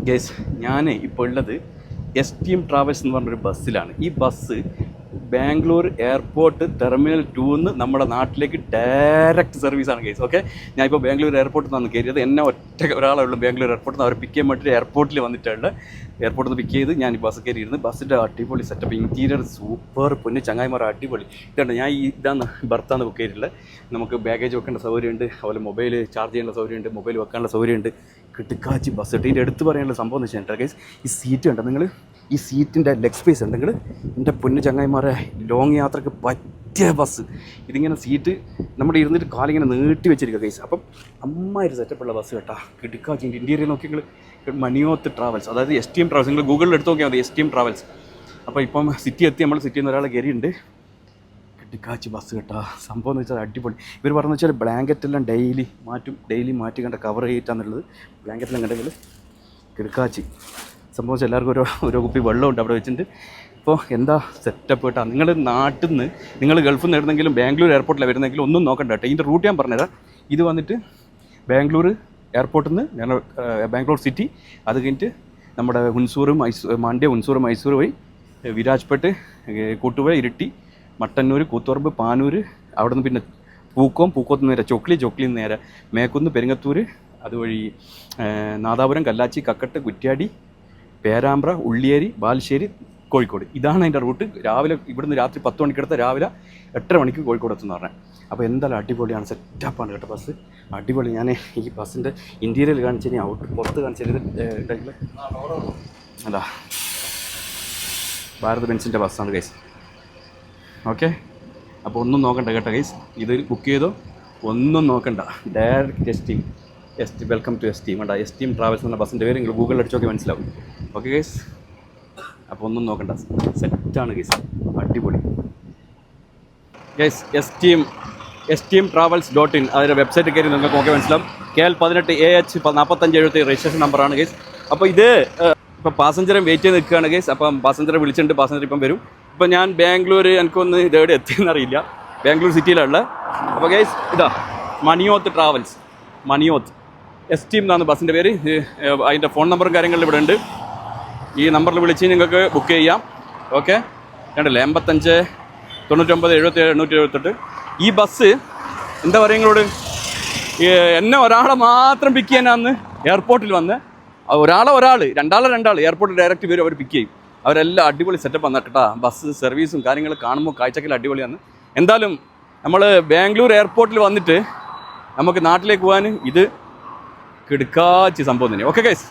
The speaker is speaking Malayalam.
ഗൈസ് ഞാൻ ഇപ്പോൾ ഉള്ളത് എസ്റ്റീം ട്രാവൽസ് എന്ന് പറഞ്ഞൊരു ബസ്സിലാണ്. ഈ ബസ് ബാംഗ്ലൂർ എയർപോർട്ട് ടെർമിനൽ 2 നമ്മുടെ നാട്ടിലേക്ക് ഡയറക്റ്റ് സർവീസാണ് ഗൈസ്. ഓക്കെ, ഞാനിപ്പോൾ ബാംഗ്ലൂർ എയർപോർട്ടിൽ നിന്നാണ് കയറിയത്. എന്നെ ഒരാളേ ഉള്ളൂ ബാംഗ്ലൂർ എയർപോർട്ടിൽ നിന്ന്. അവരെ പിക്ക് ചെയ്യാൻ വേണ്ടിയിട്ട് എയർപോർട്ടിൽ വന്നിട്ടുണ്ട്. എയർപോർട്ടിൽ നിന്ന് പിക്ക് ചെയ്ത് ഞാൻ ഈ ബസ് കയറിയിരുന്നു. ബസ്സിൻ്റെ അടിപൊളി സെറ്റപ്പ്, ഇൻറ്റീരിയർ സൂപ്പർ, പൊന്ന് ചങ്ങായിമാർ അടിപൊളി. ഇതുണ്ട്, ഞാൻ ഇതാണ് ബർത്താണ് ബുക്ക് ചെയ്തിട്ടുള്ളത്. നമുക്ക് ബാഗേജ് വെക്കേണ്ട സൗകര്യമുണ്ട്, അതുപോലെ മൊബൈൽ ചാർജ് ചെയ്യേണ്ട സൗകര്യമുണ്ട്, മൊബൈൽ വെക്കാനുള്ള സൗകര്യമുണ്ട്. കിട്ടുക്കാച്ചി ബസ്. ഇതിൻ്റെ എടുത്ത് പറയാനുള്ള സംഭവം എന്ന് വെച്ചാൽ ഗൈസ്, ഈ സീറ്റ് ഉണ്ട്, നിങ്ങൾ ഈ സീറ്റിൻ്റെ ലെഗ് സ്പേസ് ഉണ്ടെങ്കിൽ എൻ്റെ പൊന്നു ചങ്ങായിമാരെ ലോങ് യാത്രക്ക് പറ്റിയ ബസ്. ഇതിങ്ങനെ സീറ്റ് നമ്മുടെ ഇരുന്നിട്ട് കാലിങ്ങനെ നീട്ടി വെച്ചിരിക്കുക ഗൈസ്. അപ്പം അമ്മായൊരു സെറ്റപ്പുള്ള ബസ് കേട്ടാ. കിടുക്കാച്ചി ഇൻറ്റീരിയർ നോക്കി നിങ്ങൾ മണിയോത്ത് ട്രാവൽസ്, അതായത് എസ്റ്റീം ട്രാവൽസ്, നിങ്ങൾ ഗൂഗിളിൽ എടുത്ത് നോക്കിയാൽ മതി എസ്റ്റീം ട്രാവൽസ്. അപ്പോൾ ഇപ്പം സിറ്റി എത്തി, നമ്മൾ സിറ്റിയിൽ നിന്ന് ഒരാൾ കയറിയുണ്ട്. കിടുക്കാച്ചി ബസ് കേട്ടാ. സംഭവം എന്ന് വെച്ചാൽ അടിപൊളി. ഇവർ പറഞ്ഞു വെച്ചാൽ ബ്ലാങ്കറ്റെല്ലാം ഡെയിലി മാറ്റി കണ്ട കവർ ചെയ്തിട്ടാന്നുള്ളത്. ബ്ലാങ്കറ്റെല്ലാം കണ്ടെങ്കിൽ കിടുക്കാച്ചി സംഭവം വെച്ചാൽ എല്ലാവർക്കും ഓരോ കുപ്പി വെള്ളമുണ്ട് അവിടെ വെച്ചിട്ട്. ഇപ്പോൾ എന്താ സെറ്റപ്പ് കേട്ടോ. നിങ്ങൾ നാട്ടിൽ നിന്ന്, നിങ്ങൾ ഗൾഫിൽ നിന്ന് വരുന്നെങ്കിലും ബാംഗ്ലൂർ എയർപോർട്ടിലാണ് വരുന്നെങ്കിലും ഒന്നും നോക്കണ്ട കേട്ടോ. ഇതിൻ്റെ റൂട്ട് ഞാൻ പറഞ്ഞുതരാം. ഇത് വന്നിട്ട് ബാംഗ്ലൂർ എയർപോർട്ടിൽ നിന്ന് ഞങ്ങൾ ബാംഗ്ലൂർ സിറ്റി, അത് കഴിഞ്ഞിട്ട് നമ്മുടെ മാണ്ഡ്യ ഹുൻസൂർ മൈസൂർ വഴി വിരാജ്പേട്ട്, കൂട്ടുപുഴ, ഇരിട്ടി, മട്ടന്നൂർ, കൂത്തുപറമ്പ്, പാനൂർ, അവിടെ നിന്ന് പിന്നെ പൂക്കോത്ത് നേരെ ചൊക്ലിയിൽ നിന്ന് നേരെ മേക്കുന്ന്, പെരിങ്ങത്തൂർ, അതുവഴി നാദാപുരം, കല്ലാച്ചി, കക്കട്ട്, കുറ്റ്യാടി, പേരാമ്പ്ര, ഉള്ളിയേരി, ബാലുശ്ശേരി, കോഴിക്കോട്. ഇതാണ് അതിൻ്റെ റൂട്ട്. രാവിലെ ഇവിടുന്ന് രാത്രി 10 മണിക്കെടുത്ത് രാവിലെ 8:30 മണിക്ക് കോഴിക്കോട് എത്തുമെന്ന് പറഞ്ഞത്. അപ്പോൾ എന്തായാലും അടിപൊളിയാണ്, സെറ്റപ്പാണ് കേട്ടോ ബസ്. അടിപൊളി. ഞാൻ ഈ ബസ്സിൻ്റെ ഇൻറ്റീരിയൽ കാണിച്ചു കഴിഞ്ഞാൽ പുറത്ത് കാണിച്ചു കഴിഞ്ഞാൽ അല്ല, ഭാരത് ബെൻസിൻ്റെ ബസ്സാണ് ഗൈസ്. ഓക്കെ, അപ്പോൾ ഒന്നും നോക്കണ്ട കേട്ടോ ഗൈസ്. ഇത് ബുക്ക് ചെയ്തോ, ഒന്നും നോക്കണ്ട, ഡയറക്റ്റ് വെൽക്കം ടു എസ്റ്റീം. വേണ്ട, എസ്റ്റീം ട്രാവൽസ് എന്ന ബസ്സിൻ്റെ പേര് നിങ്ങൾ ഗൂഗിളിൽ അടിച്ച് നോക്കി മനസ്സിലാവും. ഓക്കെ ഗൈസ്, അപ്പോൾ ഒന്നും നോക്കണ്ട, സെറ്റാണ് ഗൈസ്, അടിപൊളി ഗൈസ്. എസ്റ്റീം ട്രാവൽസ്.in അതിൻ്റെ വെബ്സൈറ്റ് കയറി നിങ്ങൾക്ക് നോക്കി മനസ്സിലാവും. KL 18 AH 4570 രജിസ്ട്രേഷൻ നമ്പറാണ് ഗൈസ്. അപ്പോൾ ഇത് ഇപ്പോൾ പാസഞ്ചറെ വെയിറ്റ് ചെയ്ത് നിൽക്കുകയാണ് ഗൈസ്. അപ്പം പാസഞ്ചറെ വിളിച്ചിട്ടുണ്ട്, പാസഞ്ചർ ഇപ്പം വരും. ഇപ്പോൾ ഞാൻ ബാംഗ്ലൂർ, എനിക്കൊന്ന് ഇതെവിടെ എത്തിയെന്നറിയില്ല, ബാംഗ്ലൂർ സിറ്റിയിലുള്ള. അപ്പോൾ ഗൈസ് ഇതാ മണിയോത്ത് ട്രാവൽസ്, മണിയോത്ത് എസ്റ്റീം എന്നാണ് ബസ്സിൻ്റെ പേര്. അതിൻ്റെ ഫോൺ നമ്പറും കാര്യങ്ങളും ഇവിടെ ഉണ്ട്. ഈ നമ്പറിൽ വിളിച്ച് നിങ്ങൾക്ക് ബുക്ക് ചെയ്യാം. ഓക്കെ, കണ്ടില്ലേ, 85 99 77 878. ഈ ബസ് എന്താ പറയുക നിങ്ങളോട്, എന്നെ ഒരാളെ മാത്രം പിക്ക് ചെയ്യാനാന്ന് എയർപോർട്ടിൽ വന്ന്, ഒരാൾ രണ്ടാൾ എയർപോർട്ടിൽ ഡയറക്റ്റ് വരും, അവർ പിക്ക് ചെയ്യും. അവരെല്ലാം അടിപൊളി സെറ്റപ്പ് വന്നിട്ട് കേട്ടോ. ബസ് സർവീസും കാര്യങ്ങൾ കാണുമ്പോൾ കാഴ്ചക്കെല്ലാം അടിപൊളിയാണ്. എന്തായാലും നമ്മൾ ബാംഗ്ലൂർ എയർപോർട്ടിൽ വന്നിട്ട് നമുക്ക് നാട്ടിലേക്ക് പോകാൻ ഇത് കിടുക്കാച്ചി സംഭവം തന്നെ. Okay guys.